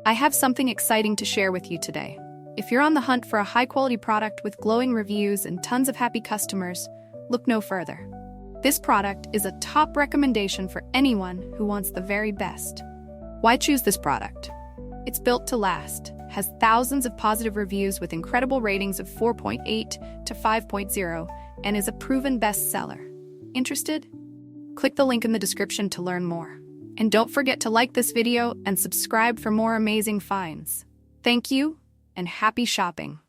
I have something exciting to share with you today. If you're on the hunt for a high-quality product with glowing reviews and tons of happy customers, look no further. This product is a top recommendation for anyone who wants the very best. Why choose this product? It's built to last, has thousands of positive reviews with incredible ratings of 4.8 to 5.0, and is a proven bestseller. Interested? Click the link in the description to learn more. And don't forget to like this video and subscribe for more amazing finds. Thank you, and happy shopping!